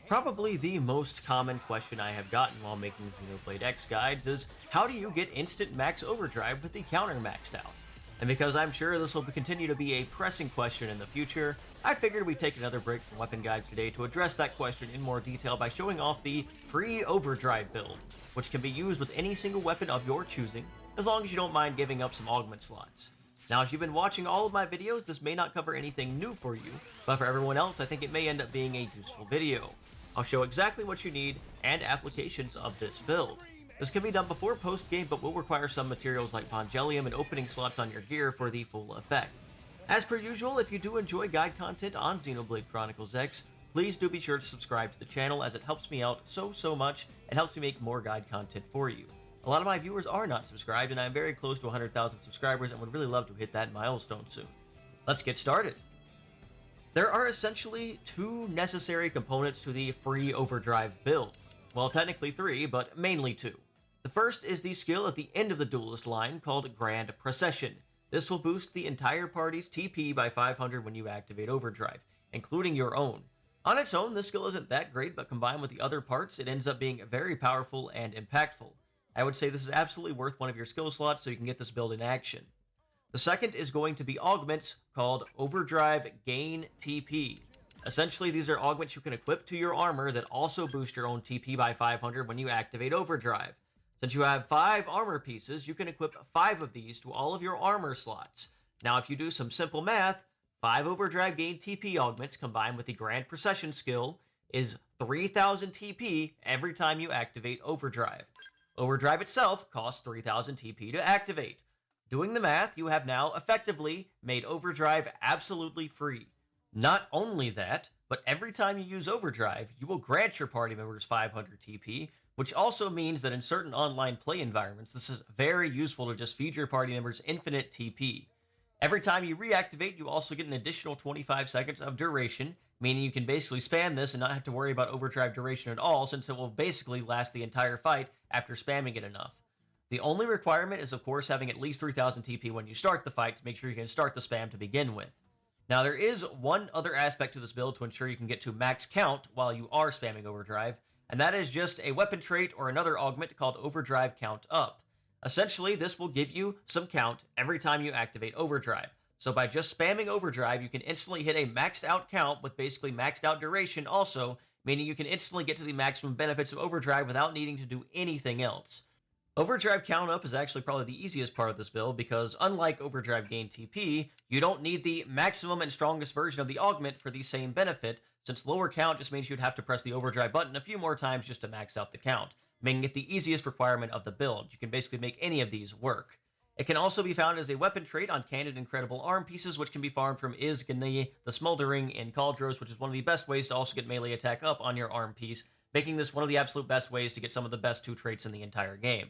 Probably the most common question I have gotten while making Xenoblade X guides is, how do you get instant max overdrive with the counter maxed out? And because I'm sure this will continue to be a pressing question in the future, I figured we'd take another break from weapon guides today to address that question in more detail by showing off the free overdrive build, which can be used with any single weapon of your choosing, as long as you don't mind giving up some augment slots. Now, if you've been watching all of my videos, this may not cover anything new for you, but for everyone else, I think it may end up being a useful video. I'll show exactly what you need and applications of this build. This can be done before post-game, but will require some materials like Pongelium and opening slots on your gear for the full effect. As per usual, if you do enjoy guide content on Xenoblade Chronicles X, please do be sure to subscribe to the channel, as it helps me out so much and helps me make more guide content for you. A lot of my viewers are not subscribed, and I'm very close to 100,000 subscribers and would really love to hit that milestone soon. Let's get started. There are essentially two necessary components to the free overdrive build. Well, technically three, but mainly two. The first is the skill at the end of the duelist line called Grand Procession. This will boost the entire party's TP by 500 when you activate overdrive, including your own. On its own, this skill isn't that great, but combined with the other parts, it ends up being very powerful and impactful. I would say this is absolutely worth one of your skill slots so you can get this build in action. The second is going to be augments called Overdrive Gain TP. Essentially, these are augments you can equip to your armor that also boost your own TP by 500 when you activate Overdrive. Since you have 5 armor pieces, you can equip 5 of these to all of your armor slots. Now, if you do some simple math, 5 Overdrive Gain TP augments combined with the Grand Procession skill is 3000 TP every time you activate Overdrive. Overdrive itself costs 3000 TP to activate. Doing the math, you have now effectively made Overdrive absolutely free. Not only that, but every time you use Overdrive, you will grant your party members 500 TP, which also means that in certain online play environments, this is very useful to just feed your party members infinite TP. Every time you reactivate, you also get an additional 25 seconds of duration, meaning you can basically spam this and not have to worry about Overdrive duration at all, since it will basically last the entire fight after spamming it enough. The only requirement is, of course, having at least 3000 TP when you start the fight to make sure you can start the spam to begin with. Now, there is one other aspect to this build to ensure you can get to max count while you are spamming Overdrive, and that is just a weapon trait or another augment called Overdrive Count Up. Essentially, this will give you some count every time you activate Overdrive. So by just spamming Overdrive, you can instantly hit a maxed out count with basically maxed out duration also, meaning you can instantly get to the maximum benefits of Overdrive without needing to do anything else. Overdrive Count Up is actually probably the easiest part of this build because, unlike Overdrive Gain TP, you don't need the maximum and strongest version of the augment for the same benefit, since lower count just means you'd have to press the Overdrive button a few more times just to max out the count, making it the easiest requirement of the build. You can basically make any of these work. It can also be found as a weapon trait on Candid Incredible arm pieces, which can be farmed from Izgani the Smoldering in Cauldros, which is one of the best ways to also get melee attack up on your arm piece, making this one of the absolute best ways to get some of the best 2 traits in the entire game.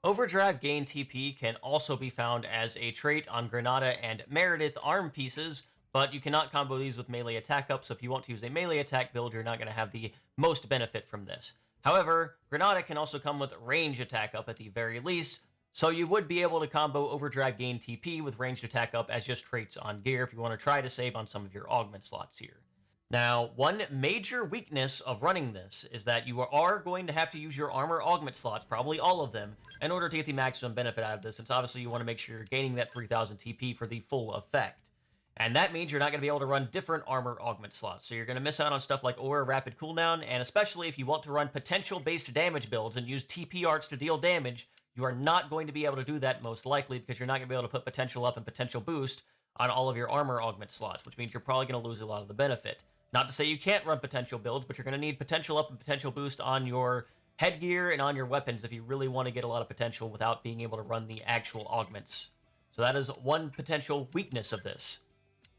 Overdrive Gain TP can also be found as a trait on Granada and Meredith arm pieces, but you cannot combo these with melee attack up, so if you want to use a melee attack build, you're not going to have the most benefit from this. However, Granada can also come with range attack up at the very least, so you would be able to combo Overdrive Gain TP with ranged attack up as just traits on gear if you want to try to save on some of your augment slots here. Now, one major weakness of running this is that you are going to have to use your armor augment slots, probably all of them, in order to get the maximum benefit out of this, since obviously you want to make sure you're gaining that 3000 TP for the full effect. And that means you're not going to be able to run different armor augment slots, so you're going to miss out on stuff like Aura Rapid Cooldown, and especially if you want to run potential-based damage builds and use TP arts to deal damage, you are not going to be able to do that most likely, because you're not going to be able to put potential up and potential boost on all of your armor augment slots, which means you're probably going to lose a lot of the benefit. Not to say you can't run potential builds, but you're going to need potential up and potential boost on your headgear and on your weapons if you really want to get a lot of potential without being able to run the actual augments. So that is one potential weakness of this.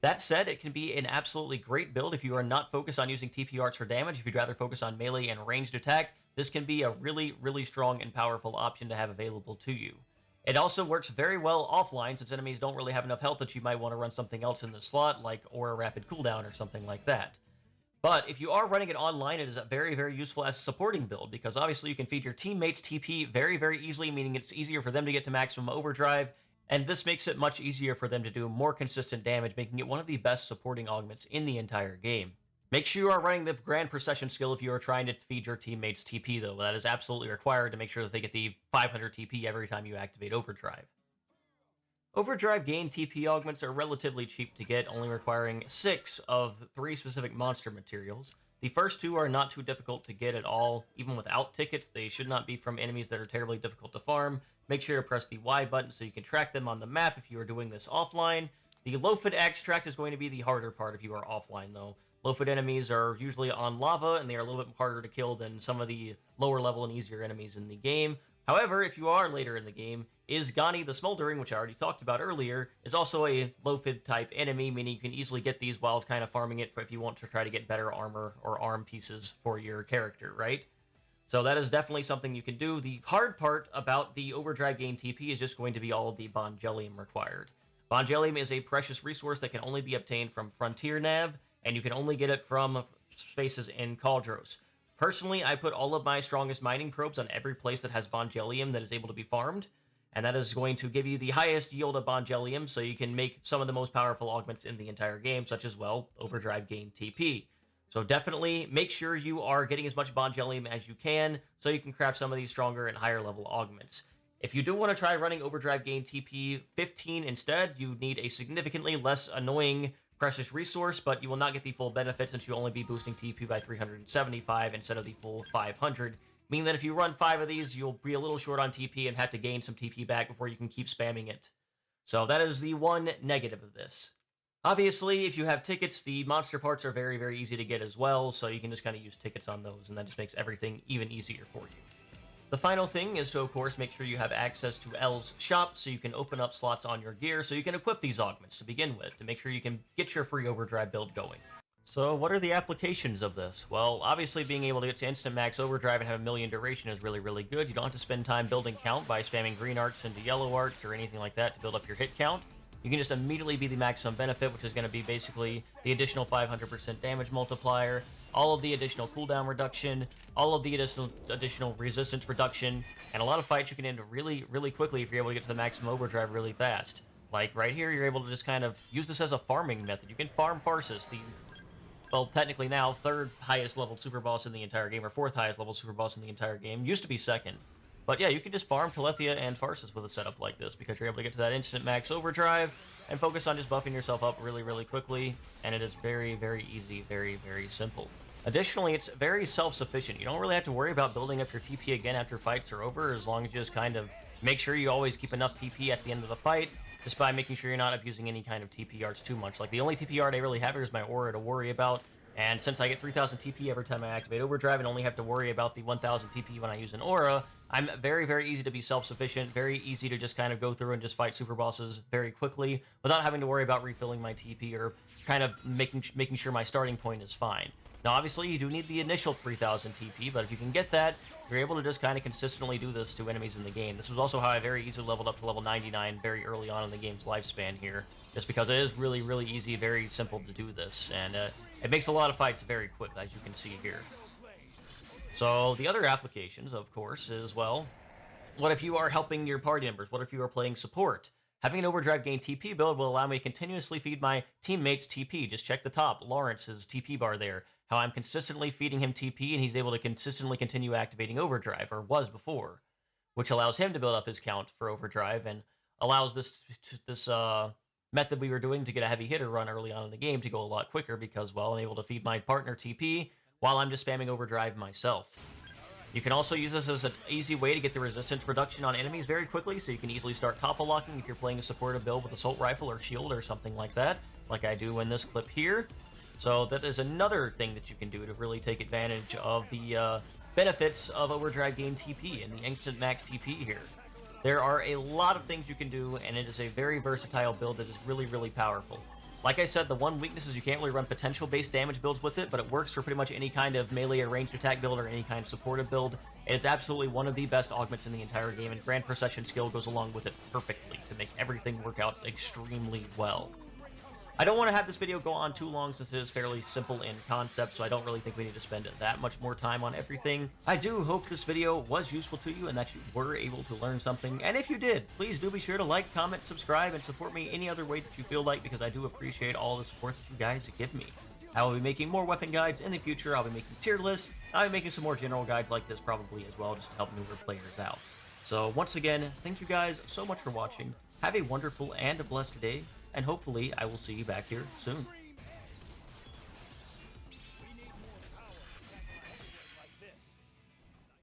That said, it can be an absolutely great build if you are not focused on using TP arts for damage. If you'd rather focus on melee and ranged attack, this can be a really strong and powerful option to have available to you. It also works very well offline, since enemies don't really have enough health that you might want to run something else in the slot, like Aura Rapid Cooldown or something like that. But if you are running it online, it is very useful as a supporting build, because obviously you can feed your teammates TP very easily, meaning it's easier for them to get to maximum overdrive, and this makes it much easier for them to do more consistent damage, making it one of the best supporting augments in the entire game. Make sure you are running the Grand Procession skill if you are trying to feed your teammates TP, though. That is absolutely required to make sure that they get the 500 TP every time you activate Overdrive. Overdrive gain TP augments are relatively cheap to get, only requiring 6 of 3 specific monster materials. The first 2 are not too difficult to get at all, even without tickets. They should not be from enemies that are terribly difficult to farm. Make sure to press the Y button so you can track them on the map if you are doing this offline. The low-foot extract is going to be the harder part if you are offline, though. Low-foot enemies are usually on lava, and they are a little bit harder to kill than some of the lower level and easier enemies in the game. However, if you are later in the game, Izgani the Smoldering, which I already talked about earlier, is also a low-fid type enemy, meaning you can easily get these while kind of farming it if you want to try to get better armor or arm pieces for your character, right? So that is definitely something you can do. The hard part about the Overdrive gain TP is just going to be all of the Bongelium required. Bongelium is a precious resource that can only be obtained from Frontier Nav, and you can only get it from spaces in Caldros. Personally, I put all of my strongest mining probes on every place that has Bongelium that is able to be farmed, and that is going to give you the highest yield of Bongelium, so you can make some of the most powerful augments in the entire game, such as, well, Overdrive gain TP. So definitely make sure you are getting as much Bongelium as you can, so you can craft some of these stronger and higher level augments. If you do want to try running Overdrive gain TP 15 instead, you need a significantly less annoying precious resource, but you will not get the full benefit since you'll only be boosting TP by 375 instead of the full 500, meaning that if you run 5 of these, you'll be a little short on TP and have to gain some TP back before you can keep spamming it. So that is the one negative of this. Obviously, if you have tickets, the monster parts are very, very easy to get as well, so you can just kind of use tickets on those, and that just makes everything even easier for you. The final thing is to, of course, make sure you have access to L's shop so you can open up slots on your gear so you can equip these augments to begin with to make sure you can get your free Overdrive build going. So what are the applications of this? Well, obviously being able to get to instant max Overdrive and have a million duration is really, really good. You don't have to spend time building count by spamming green arcs into yellow arcs or anything like that to build up your hit count. You can just immediately be the maximum benefit, which is going to be basically the additional 500% damage multiplier, all of the additional cooldown reduction, all of the additional resistance reduction, and a lot of fights you can end really, really quickly if you're able to get to the maximum Overdrive really fast. Like right here, you're able to just kind of use this as a farming method. You can farm Farsus, the, well, technically now, 3rd highest level super boss in the entire game, or 4th highest level super boss in the entire game. Used to be 2nd. But yeah, you can just farm Telethia and Farsus with a setup like this because you're able to get to that instant max Overdrive and focus on just buffing yourself up really, really quickly, and it is very, very easy, very, very simple. Additionally, it's very self-sufficient. You don't really have to worry about building up your TP again after fights are over, as long as you just kind of make sure you always keep enough TP at the end of the fight, just by making sure you're not abusing any kind of TP arts too much. Like, the only TP art I really have here is my Aura to worry about, and since I get 3,000 TP every time I activate Overdrive and only have to worry about the 1,000 TP when I use an Aura, I'm very, very easy to be self-sufficient, very easy to just kind of go through and just fight super bosses very quickly without having to worry about refilling my TP or kind of making sure my starting point is fine. Now, obviously, you do need the initial 3,000 TP, but if you can get that, you're able to just kind of consistently do this to enemies in the game. This was also how I very easily leveled up to level 99 very early on in the game's lifespan here, just because it is really, really easy, very simple to do this, and it makes a lot of fights very quick, as you can see here. So the other applications, of course, is, well, what if you are helping your party members? What if you are playing support? Having an Overdrive gain TP build will allow me to continuously feed my teammates TP. Just check the top, Lawrence's TP bar there. How I'm consistently feeding him TP, and he's able to consistently continue activating Overdrive, or was before, which allows him to build up his count for Overdrive, and allows this method we were doing to get a heavy hitter run early on in the game to go a lot quicker, because, well, I'm able to feed my partner TP while I'm just spamming Overdrive myself. You can also use this as an easy way to get the resistance reduction on enemies very quickly, so you can easily start topple locking if you're playing a supportive build with Assault Rifle or Shield or something like that, like I do in this clip here. So that is another thing that you can do to really take advantage of the benefits of Overdrive gain TP and the instant max TP here. There are a lot of things you can do, and it is a very versatile build that is really, really powerful. Like I said, the one weakness is you can't really run potential-based damage builds with it, but it works for pretty much any kind of melee or ranged attack build or any kind of supportive build. It is absolutely one of the best augments in the entire game, and Grand Procession skill goes along with it perfectly to make everything work out extremely well. I don't want to have this video go on too long since it is fairly simple in concept, so I don't really think we need to spend that much more time on everything. I do hope this video was useful to you and that you were able to learn something, and if you did, please do be sure to like, comment, subscribe, and support me any other way that you feel like, because I do appreciate all the support that you guys give me. I will be making more weapon guides in the future. I'll be making tier lists. I'll be making some more general guides like this probably as well, just to help newer players out. So once again, thank you guys so much for watching. Have a wonderful and a blessed day, and hopefully I will see you back here soon.